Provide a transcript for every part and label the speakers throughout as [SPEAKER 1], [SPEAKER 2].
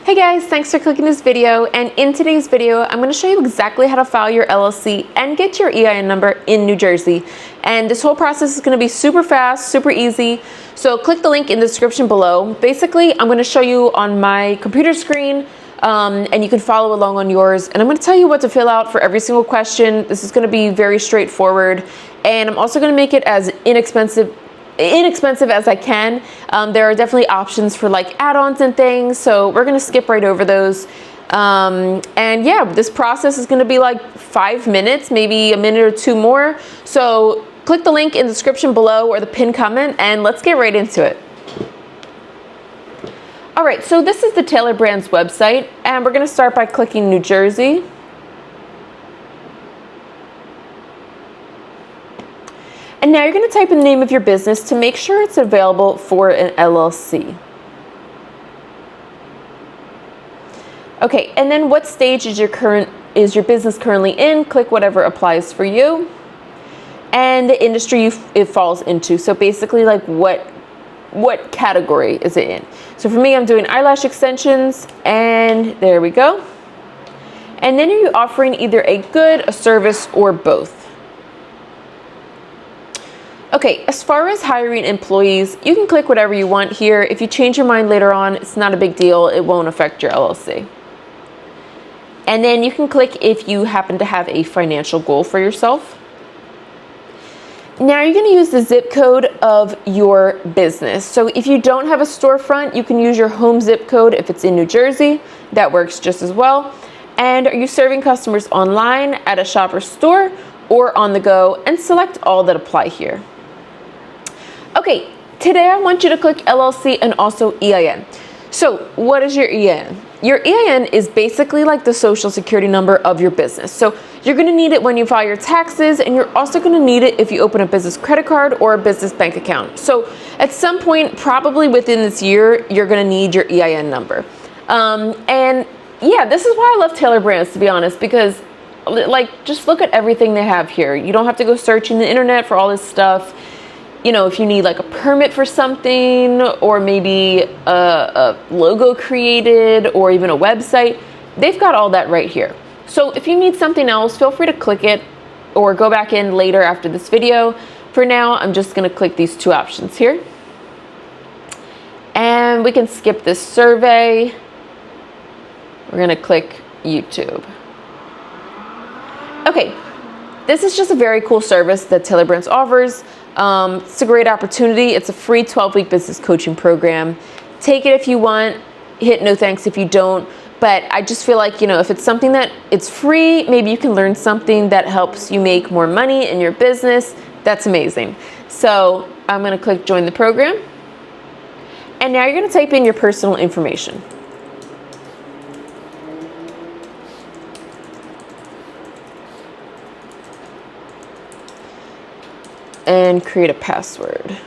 [SPEAKER 1] Hey guys, thanks for clicking this video, and in today's video I'm going to show you exactly how to file your LLC and get your EIN number in New Jersey. And this whole process is going to be super fast, super easy, so click the link in the description below. Basically, I'm going to show you on my computer screen and you can follow along on yours, and I'm going to tell you what to fill out for every single question. This is going to be very straightforward, and I'm also going to make it as inexpensive as I can. There are definitely options for like add-ons and things, so we're gonna skip right over those. And yeah, this process is gonna be like 5 minutes, maybe a minute or two more. So click the link in the description below or the pinned comment, and let's get right into it. All right, so this is the Taylor Brands website, and we're gonna start by clicking New Jersey. And now you're going to type in the name of your business to make sure it's available for an LLC. Okay, and then what stage is your business currently in? Click whatever applies for you. And the industry it falls into. So basically, like what category is it in? So for me, I'm doing eyelash extensions, and there we go. And then are you offering either a good, a service, or both? Okay, as far as hiring employees, you can click whatever you want here. If you change your mind later on, it's not a big deal. It won't affect your LLC. And then you can click if you happen to have a financial goal for yourself. Now you're going to use the zip code of your business. So if you don't have a storefront, you can use your home zip code if it's in New Jersey. That works just as well. And are you serving customers online, at a shop or store, or on the go? And select all that apply here. Okay, today I want you to click LLC and also EIN. So what is your EIN? Your EIN is basically like the social security number of your business. So you're going to need it when you file your taxes, and you're also going to need it if you open a business credit card or a business bank account. So at some point, probably within this year, you're going to need your EIN number. And yeah, this is why I love Taylor Brands, to be honest, because like, just look at everything they have here. You don't have to go searching the internet for all this stuff. You know, if you need like a permit for something, or maybe a logo created, or even a website, they've got all that right here. So if you need something else, feel free to click it or go back in later after this video. For now, I'm just going to click these two options here. And we can skip this survey. We're going to click YouTube. Okay, this is just a very cool service that Taylor Brands offers. It's a great opportunity. It's a free 12-week business coaching program. Take it if you want, hit no thanks if you don't. But I just feel like, you know, if it's something that it's free, maybe you can learn something that helps you make more money in your business. That's amazing. So I'm going to click join the program. And now you're going to type in your personal information. And create a password.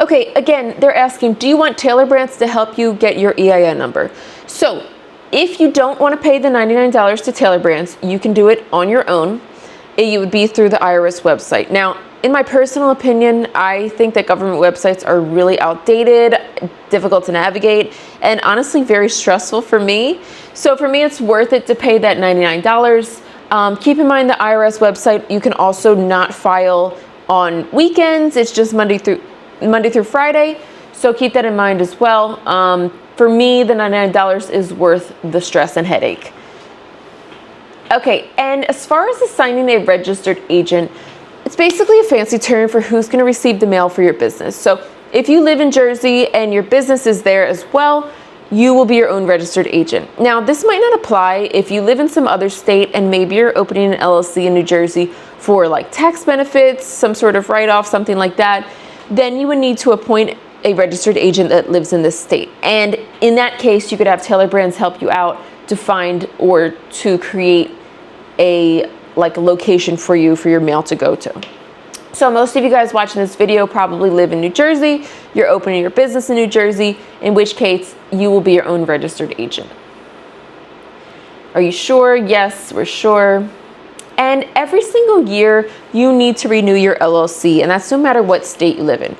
[SPEAKER 1] Okay, again, they're asking, do you want Taylor Brands to help you get your EIN number? So if you don't want to pay the $99 to Taylor Brands, you can do it on your own. You would be through the IRS website. Now, in my personal opinion, I think that government websites are really outdated, difficult to navigate, and honestly very stressful for me. So for me, it's worth it to pay that $99. Keep in mind the IRS website, you can also not file on weekends. It's just Monday through Friday. So keep that in mind as well. For me, the $99 is worth the stress and headache. Okay, and as far as assigning a registered agent, it's basically a fancy term for who's going to receive the mail for your business. So if you live in Jersey and your business is there as well, you will be your own registered agent. Now, this might not apply if you live in some other state and maybe you're opening an LLC in New Jersey for like tax benefits, some sort of write-off, something like that. Then you would need to appoint a registered agent that lives in this state. And in that case, you could have Taylor Brands help you out to find or to create a location for your mail to go to. So most of you guys watching this video probably live in New Jersey. You're opening your business in New Jersey, in which case you will be your own registered agent. Are you sure? Yes, we're sure. And every single year, you need to renew your LLC, and that's no matter what state you live in.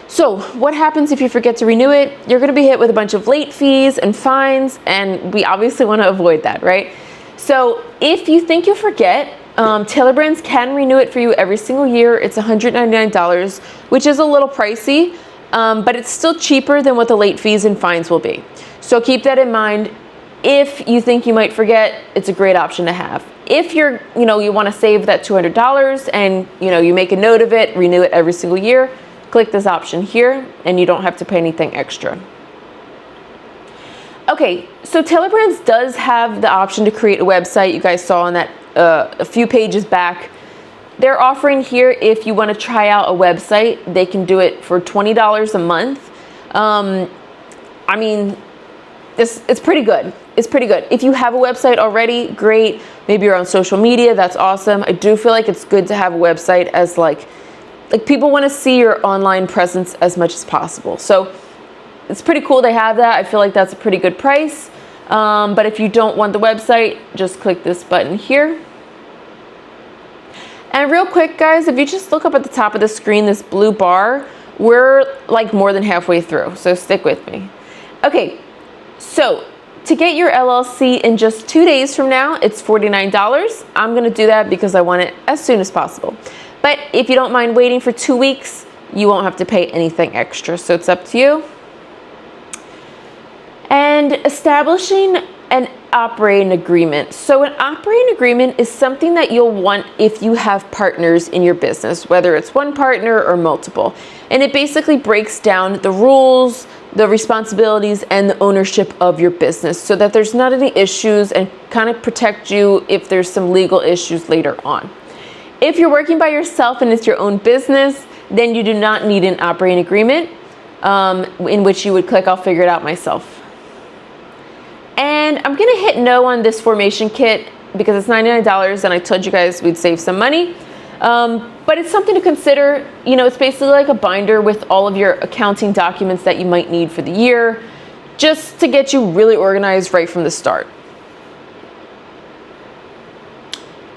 [SPEAKER 1] So what happens if you forget to renew it? You're gonna be hit with a bunch of late fees and fines, and we obviously wanna avoid that, right? So if you think you'll forget, Tailor Brands can renew it for you every single year. It's $199, which is a little pricey, but it's still cheaper than what the late fees and fines will be. So keep that in mind. If you think you might forget, it's a great option to have. If you want to save that $200 and you make a note of it, renew it every single year, click this option here and you don't have to pay anything extra. Okay, so Tailor Brands does have the option to create a website. You guys saw on that a few pages back. They're offering here, if you want to try out a website, they can do it for $20 a month. I mean, it's pretty good. It's pretty good. If you have a website already, great. Maybe you're on social media, that's awesome. I do feel like it's good to have a website, as like people want to see your online presence as much as possible. So it's pretty cool they have that. I feel like that's a pretty good price. But if you don't want the website, just click this button here. And real quick, guys, if you just look up at the top of the screen, this blue bar, we're like more than halfway through, so stick with me. Okay, so to get your LLC in just 2 days from now, it's $49. I'm gonna do that because I want it as soon as possible. But if you don't mind waiting for 2 weeks, you won't have to pay anything extra, so it's up to you. And establishing an operating agreement. So an operating agreement is something that you'll want if you have partners in your business, whether it's one partner or multiple. And it basically breaks down the rules, the responsibilities, and the ownership of your business so that there's not any issues, and kind of protect you if there's some legal issues later on. If you're working by yourself and it's your own business, then you do not need an operating agreement, in which you would click, I'll figure it out myself. And I'm gonna hit no on this formation kit because it's $99 and I told you guys we'd save some money. But it's something to consider. It's basically like a binder with all of your accounting documents that you might need for the year, just to get you really organized right from the start.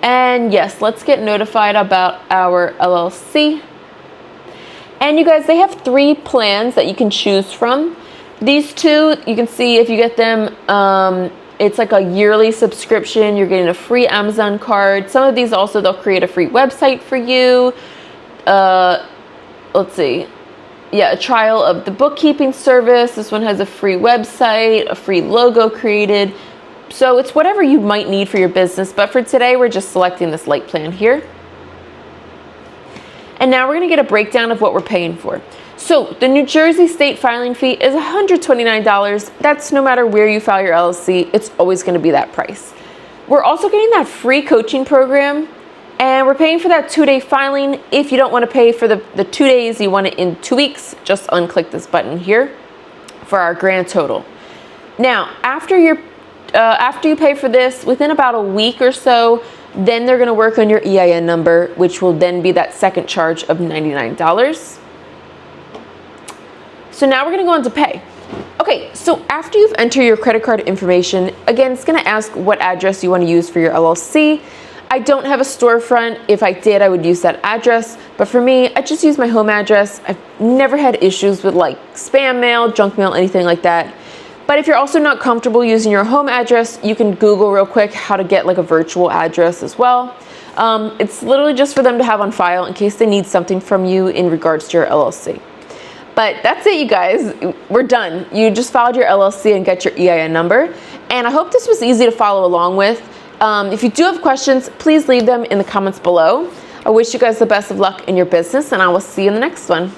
[SPEAKER 1] And yes, let's get notified about our LLC. And you guys, they have 3 plans that you can choose from. These 2, you can see if you get them, it's like a yearly subscription. You're getting a free Amazon card. Some of these also, they'll create a free website for you. Let's see. Yeah, a trial of the bookkeeping service. This one has a free website, a free logo created. So it's whatever you might need for your business. But for today, we're just selecting this light plan here. And now we're going to get a breakdown of what we're paying for. So the New Jersey state filing fee is $129. That's no matter where you file your LLC, it's always going to be that price. We're also getting that free coaching program, and we're paying for that 2-day filing. If you don't want to pay for the 2 days, you want it in 2 weeks, just unclick this button here for our grand total. Now, after you pay for this, within about a week or so, then they're going to work on your EIN number, which will then be that second charge of $99. So now we're going to go on to pay. Okay, so after you've entered your credit card information, again, it's going to ask what address you want to use for your LLC. I don't have a storefront. If I did, I would use that address. But for me, I just use my home address. I've never had issues with like spam mail, junk mail, anything like that. But if you're also not comfortable using your home address, you can Google real quick how to get like a virtual address as well. It's literally just for them to have on file in case they need something from you in regards to your LLC. But that's it, you guys. We're done. You just filed your LLC and get your EIN number. And I hope this was easy to follow along with. If you do have questions, please leave them in the comments below. I wish you guys the best of luck in your business, and I will see you in the next one.